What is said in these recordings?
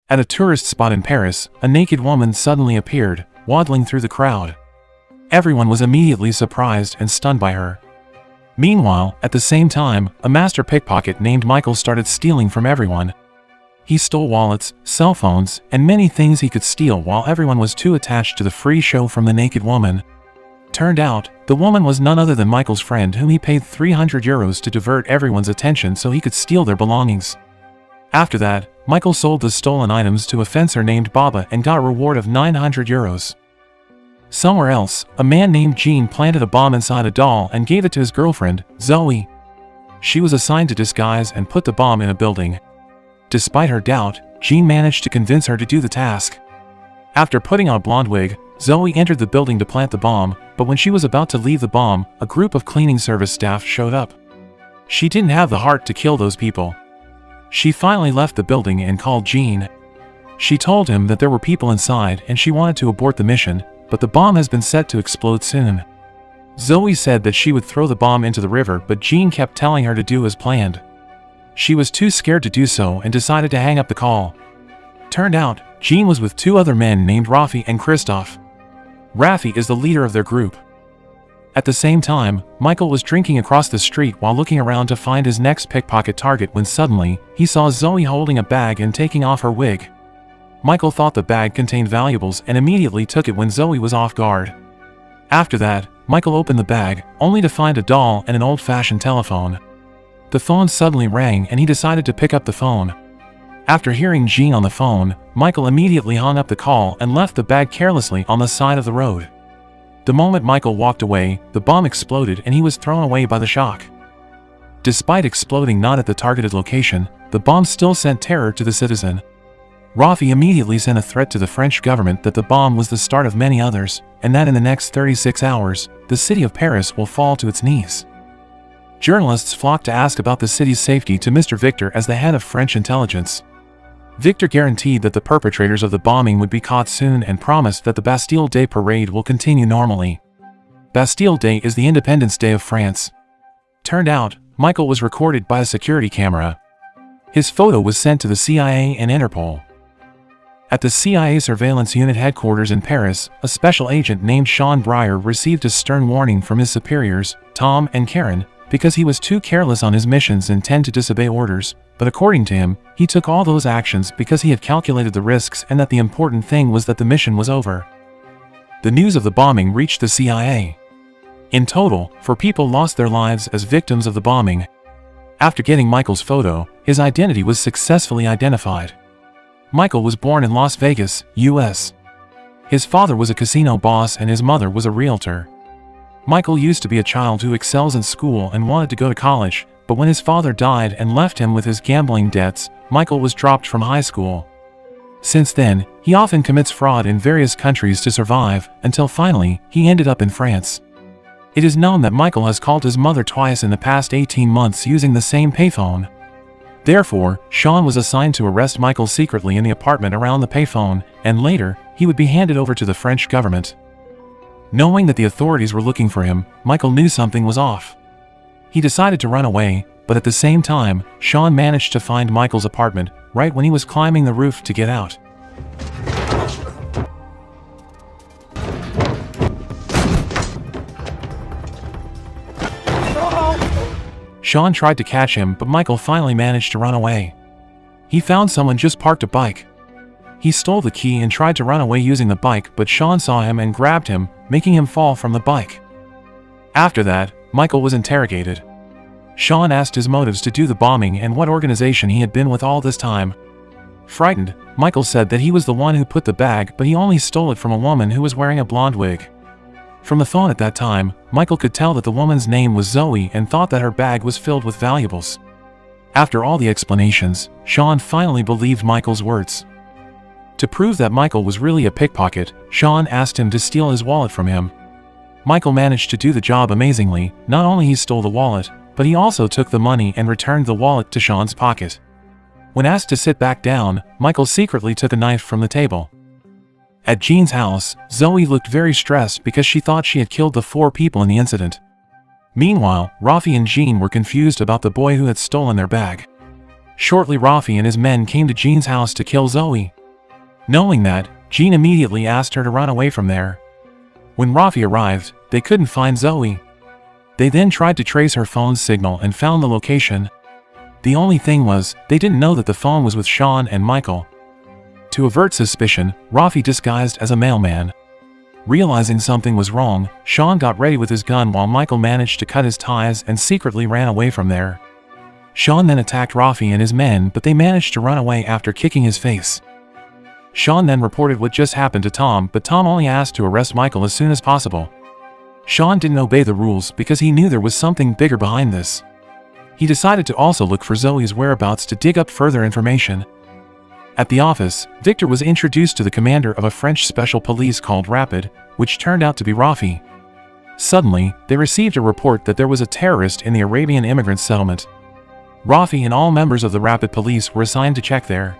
At a tourist spot in Paris, a naked woman suddenly appeared, waddling through the crowd. Everyone was immediately surprised and stunned by her. Meanwhile, at the same time, a master pickpocket named Michael started stealing from everyone. He stole wallets, cell phones, and many things he could steal while everyone was too attached to the free show from the naked woman. Turned out, the woman was none other than Michael's friend, whom he paid €300 to divert everyone's attention so he could steal their belongings. After that, Michael sold the stolen items to a fencer named Baba and got a reward of €900. Somewhere else, a man named Jean planted a bomb inside a doll and gave it to his girlfriend, Zoe. She was assigned to disguise and put the bomb in a building. Despite her doubt, Jean managed to convince her to do the task. After putting on a blonde wig, Zoe entered the building to plant the bomb, but when she was about to leave the bomb, a group of cleaning service staff showed up. She didn't have the heart to kill those people. She finally left the building and called Jean. She told him that there were people inside and she wanted to abort the mission, but the bomb has been set to explode soon. Zoe said that she would throw the bomb into the river, but Jean kept telling her to do as planned. She was too scared to do so and decided to hang up the call. Turned out, Jean was with two other men named Rafi and Christophe. Rafi is the leader of their group. At the same time, Michael was drinking across the street while looking around to find his next pickpocket target when suddenly, he saw Zoe holding a bag and taking off her wig. Michael thought the bag contained valuables and immediately took it when Zoe was off guard. After that, Michael opened the bag, only to find a doll and an old-fashioned telephone. The phone suddenly rang and he decided to pick up the phone. After hearing Jean on the phone, Michael immediately hung up the call and left the bag carelessly on the side of the road. The moment Michael walked away, the bomb exploded and he was thrown away by the shock. Despite exploding not at the targeted location, the bomb still sent terror to the citizen. Rafi immediately sent a threat to the French government that the bomb was the start of many others, and that in the next 36 hours, the city of Paris will fall to its knees. Journalists flocked to ask about the city's safety to Mr. Victor as the head of French intelligence. Victor guaranteed that the perpetrators of the bombing would be caught soon and promised that the Bastille Day parade will continue normally. Bastille Day is the Independence Day of France. Turned out, Michael was recorded by a security camera. His photo was sent to the CIA and Interpol. At the CIA Surveillance Unit headquarters in Paris, a special agent named Sean Breyer received a stern warning from his superiors, Tom and Karen, because he was too careless on his missions and tended to disobey orders, but according to him, he took all those actions because he had calculated the risks and that the important thing was that the mission was over. The news of the bombing reached the CIA. In total, 4 people lost their lives as victims of the bombing. After getting Michael's photo, his identity was successfully identified. Michael was born in Las Vegas, US. His father was a casino boss and his mother was a realtor. Michael used to be a child who excels in school and wanted to go to college, but when his father died and left him with his gambling debts, Michael was dropped from high school. Since then, he often commits fraud in various countries to survive, until finally, he ended up in France. It is known that Michael has called his mother twice in the past 18 months using the same payphone. Therefore, Sean was assigned to arrest Michael secretly in the apartment around the payphone, and later, he would be handed over to the French government. Knowing that the authorities were looking for him, Michael knew something was off. He decided to run away, but at the same time, Sean managed to find Michael's apartment right when he was climbing the roof to get out. Sean tried to catch him, but Michael finally managed to run away. He found someone just parked a bike. He stole the key and tried to run away using the bike, but Sean saw him and grabbed him, making him fall from the bike. After that, Michael was interrogated. Sean asked his motives to do the bombing and what organization he had been with all this time. Frightened, Michael said that he was the one who put the bag, but he only stole it from a woman who was wearing a blonde wig. From the phone at that time, Michael could tell that the woman's name was Zoe and thought that her bag was filled with valuables. After all the explanations, Sean finally believed Michael's words. To prove that Michael was really a pickpocket, Sean asked him to steal his wallet from him. Michael managed to do the job amazingly. Not only he stole the wallet, but he also took the money and returned the wallet to Sean's pocket. When asked to sit back down, Michael secretly took a knife from the table. At Jean's house, Zoe looked very stressed because she thought she had killed the 4 people in the incident. Meanwhile, Rafi and Jean were confused about the boy who had stolen their bag. Shortly, Rafi and his men came to Jean's house to kill Zoe. Knowing that, Jean immediately asked her to run away from there. When Rafi arrived, they couldn't find Zoe. They then tried to trace her phone's signal and found the location. The only thing was, they didn't know that the phone was with Sean and Michael. To avert suspicion, Rafi disguised as a mailman. Realizing something was wrong, Sean got ready with his gun while Michael managed to cut his ties and secretly ran away from there. Sean then attacked Rafi and his men, but they managed to run away after kicking his face. Sean then reported what just happened to Tom, but Tom only asked to arrest Michael as soon as possible. Sean didn't obey the rules because he knew there was something bigger behind this. He decided to also look for Zoe's whereabouts to dig up further information. At the office, Victor was introduced to the commander of a French special police called Rapid, which turned out to be Rafi. Suddenly, they received a report that there was a terrorist in the Arabian immigrant settlement. Rafi and all members of the Rapid police were assigned to check there.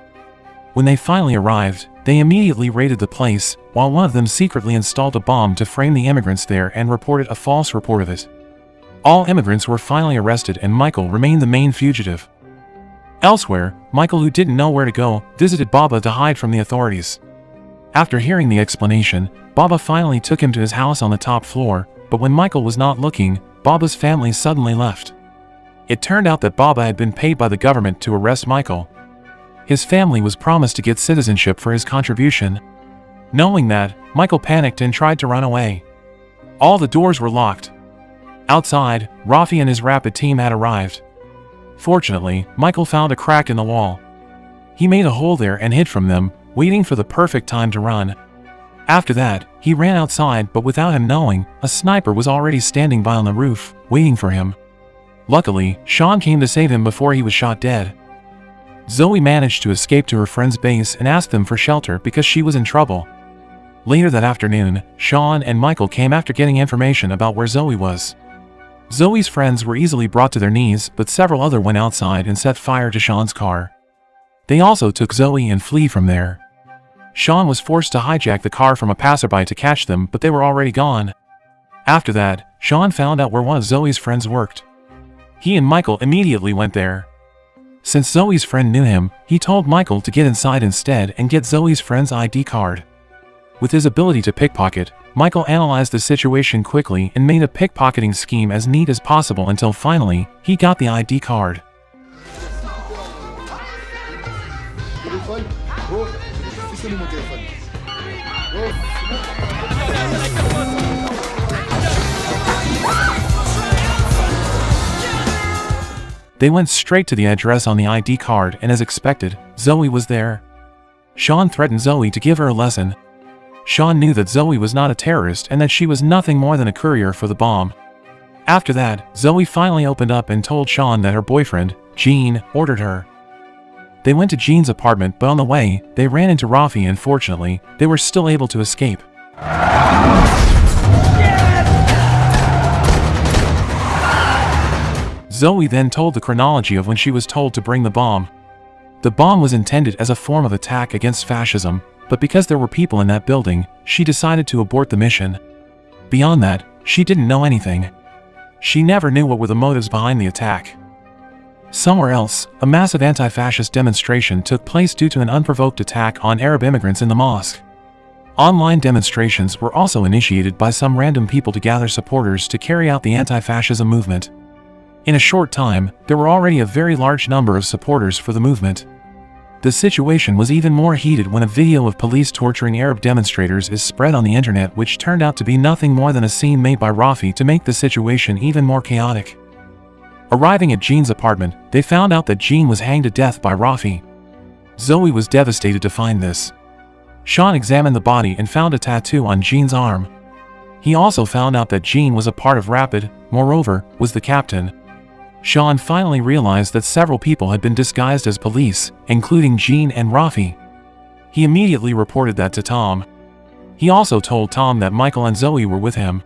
When they finally arrived, they immediately raided the place, while one of them secretly installed a bomb to frame the immigrants there and reported a false report of it. All immigrants were finally arrested and Michael remained the main fugitive. Elsewhere, Michael, who didn't know where to go, visited Baba to hide from the authorities. After hearing the explanation, Baba finally took him to his house on the top floor, but when Michael was not looking, Baba's family suddenly left. It turned out that Baba had been paid by the government to arrest Michael. His family was promised to get citizenship for his contribution. Knowing that, Michael panicked and tried to run away. All the doors were locked. Outside, Rafi and his Rapid team had arrived. Fortunately, Michael found a crack in the wall. He made a hole there and hid from them, waiting for the perfect time to run. After that, he ran outside, but without him knowing, a sniper was already standing by on the roof, waiting for him. Luckily, Sean came to save him before he was shot dead. Zoe managed to escape to her friend's base and asked them for shelter because she was in trouble. Later that afternoon, Sean and Michael came after getting information about where Zoe was. Zoe's friends were easily brought to their knees, but several others went outside and set fire to Sean's car. They also took Zoe and flee from there. Sean was forced to hijack the car from a passerby to catch them, but they were already gone. After that, Sean found out where one of Zoe's friends worked. He and Michael immediately went there. Since Zoe's friend knew him, he told Michael to get inside instead and get Zoe's friend's ID card. With his ability to pickpocket, Michael analyzed the situation quickly and made a pickpocketing scheme as neat as possible until finally, he got the ID card. They went straight to the address on the ID card and as expected, Zoe was there. Sean threatened Zoe to give her a lesson. Sean knew that Zoe was not a terrorist and that she was nothing more than a courier for the bomb. After that, Zoe finally opened up and told Sean that her boyfriend, Jean, ordered her. They went to Jean's apartment, but on the way, they ran into Rafi and fortunately, they were still able to escape. Zoe then told the chronology of when she was told to bring the bomb. The bomb was intended as a form of attack against fascism, but because there were people in that building, she decided to abort the mission. Beyond that, she didn't know anything. She never knew what were the motives behind the attack. Somewhere else, a massive anti-fascist demonstration took place due to an unprovoked attack on Arab immigrants in the mosque. Online demonstrations were also initiated by some random people to gather supporters to carry out the anti-fascism movement. In a short time, there were already a very large number of supporters for the movement. The situation was even more heated when a video of police torturing Arab demonstrators is spread on the internet, which turned out to be nothing more than a scene made by Rafi to make the situation even more chaotic. Arriving at Jean's apartment, they found out that Jean was hanged to death by Rafi. Zoe was devastated to find this. Sean examined the body and found a tattoo on Jean's arm. He also found out that Jean was a part of Rapid, moreover, was the captain. Sean finally realized that several people had been disguised as police, including Jean and Rafi. He immediately reported that to Tom. He also told Tom that Michael and Zoe were with him.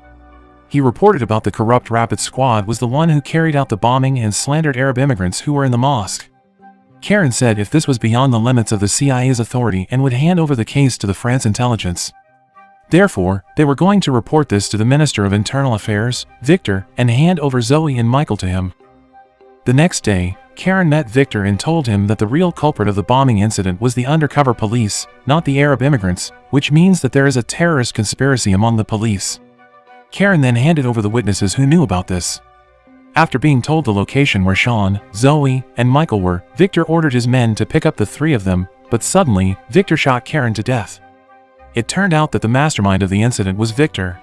He reported about the corrupt Rapid squad was the one who carried out the bombing and slandered Arab immigrants who were in the mosque. Karen said if this was beyond the limits of the CIA's authority and would hand over the case to the France intelligence. Therefore, they were going to report this to the Minister of Internal Affairs, Victor, and hand over Zoe and Michael to him. The next day, Karen met Victor and told him that the real culprit of the bombing incident was the undercover police, not the Arab immigrants, which means that there is a terrorist conspiracy among the police. Karen then handed over the witnesses who knew about this. After being told the location where Sean, Zoe, and Michael were, Victor ordered his men to pick up the three of them, but suddenly, Victor shot Karen to death. It turned out that the mastermind of the incident was Victor.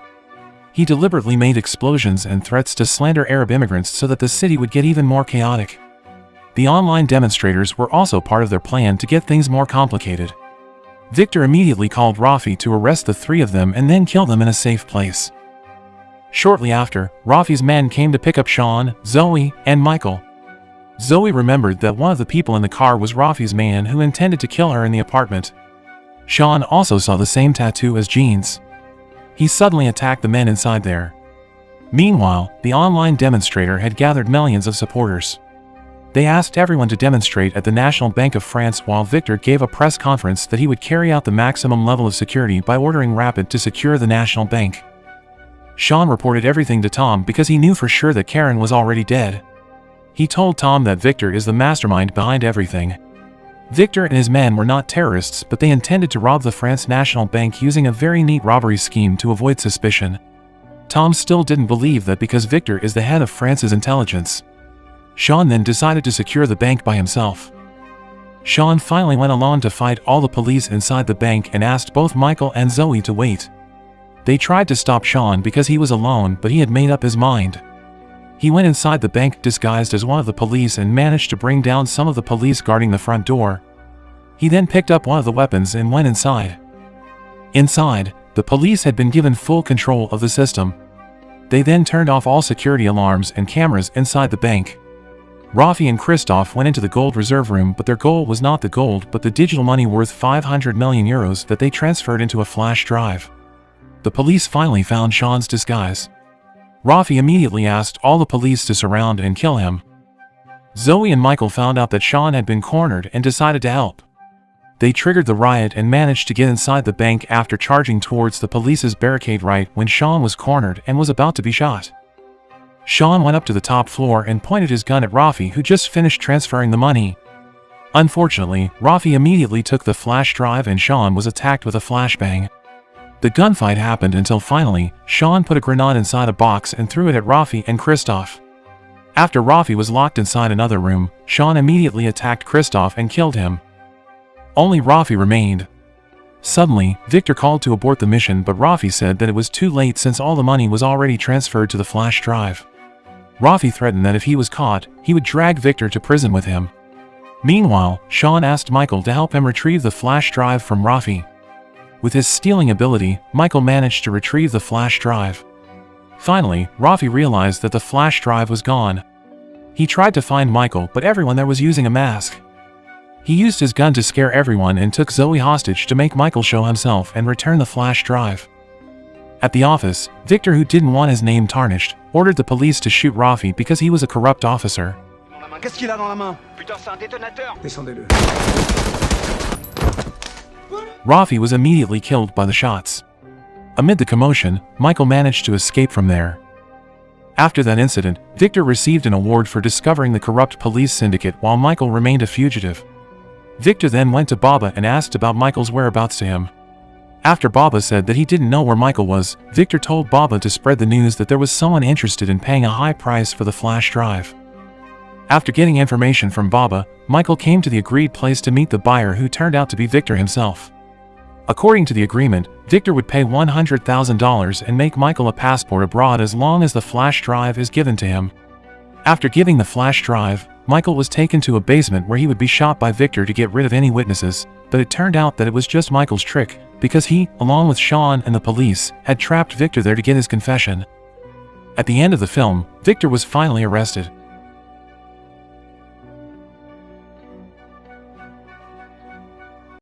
He deliberately made explosions and threats to slander Arab immigrants so that the city would get even more chaotic. The online demonstrators were also part of their plan to get things more complicated. Victor immediately called Rafi to arrest the three of them and then kill them in a safe place. Shortly after, Rafi's men came to pick up Sean, Zoe, and Michael. Zoe remembered that one of the people in the car was Rafi's man who intended to kill her in the apartment. Sean also saw the same tattoo as Jean's. He suddenly attacked the men inside there. Meanwhile, the online demonstrator had gathered millions of supporters. They asked everyone to demonstrate at the National Bank of France while Victor gave a press conference that he would carry out the maximum level of security by ordering Rapid to secure the National Bank. Sean reported everything to Tom because he knew for sure that Karen was already dead. He told Tom that Victor is the mastermind behind everything. Victor and his men were not terrorists, but they intended to rob the France National Bank using a very neat robbery scheme to avoid suspicion. Tom still didn't believe that because Victor is the head of France's intelligence. Sean then decided to secure the bank by himself. Sean finally went alone to fight all the police inside the bank and asked both Michael and Zoe to wait. They tried to stop Sean because he was alone, but he had made up his mind. He went inside the bank disguised as one of the police and managed to bring down some of the police guarding the front door. He then picked up one of the weapons and went inside. Inside, the police had been given full control of the system. They then turned off all security alarms and cameras inside the bank. Rafi and Christoph went into the gold reserve room, but their goal was not the gold but the digital money worth 500 million euros that they transferred into a flash drive. The police finally found Sean's disguise. Rafi immediately asked all the police to surround and kill him. Zoe and Michael found out that Sean had been cornered and decided to help. They triggered the riot and managed to get inside the bank after charging towards the police's barricade right when Sean was cornered and was about to be shot. Sean went up to the top floor and pointed his gun at Rafi, who just finished transferring the money. Unfortunately, Rafi immediately took the flash drive and Sean was attacked with a flashbang. The gunfight happened until finally, Sean put a grenade inside a box and threw it at Rafi and Christoph. After Rafi was locked inside another room, Sean immediately attacked Christoph and killed him. Only Rafi remained. Suddenly, Victor called to abort the mission, but Rafi said that it was too late since all the money was already transferred to the flash drive. Rafi threatened that if he was caught, he would drag Victor to prison with him. Meanwhile, Sean asked Michael to help him retrieve the flash drive from Rafi. With his stealing ability, Michael managed to retrieve the flash drive. Finally, Rafi realized that the flash drive was gone. He tried to find Michael, but everyone there was using a mask. He used his gun to scare everyone and took Zoe hostage to make Michael show himself and return the flash drive. At the office, Victor, who didn't want his name tarnished, ordered the police to shoot Rafi because he was a corrupt officer. Qu'est-ce qu'il a dans la main? Putain, c'est un détonateur! Descendez-le. Rafi was immediately killed by the shots. Amid the commotion, Michael managed to escape from there. After that incident, Victor received an award for discovering the corrupt police syndicate while Michael remained a fugitive. Victor then went to Baba and asked about Michael's whereabouts to him. After Baba said that he didn't know where Michael was, Victor told Baba to spread the news that there was someone interested in paying a high price for the flash drive. After getting information from Baba, Michael came to the agreed place to meet the buyer, who turned out to be Victor himself. According to the agreement, Victor would pay $100,000 and make Michael a passport abroad as long as the flash drive is given to him. After giving the flash drive, Michael was taken to a basement where he would be shot by Victor to get rid of any witnesses, but it turned out that it was just Michael's trick, because he, along with Sean and the police, had trapped Victor there to get his confession. At the end of the film, Victor was finally arrested.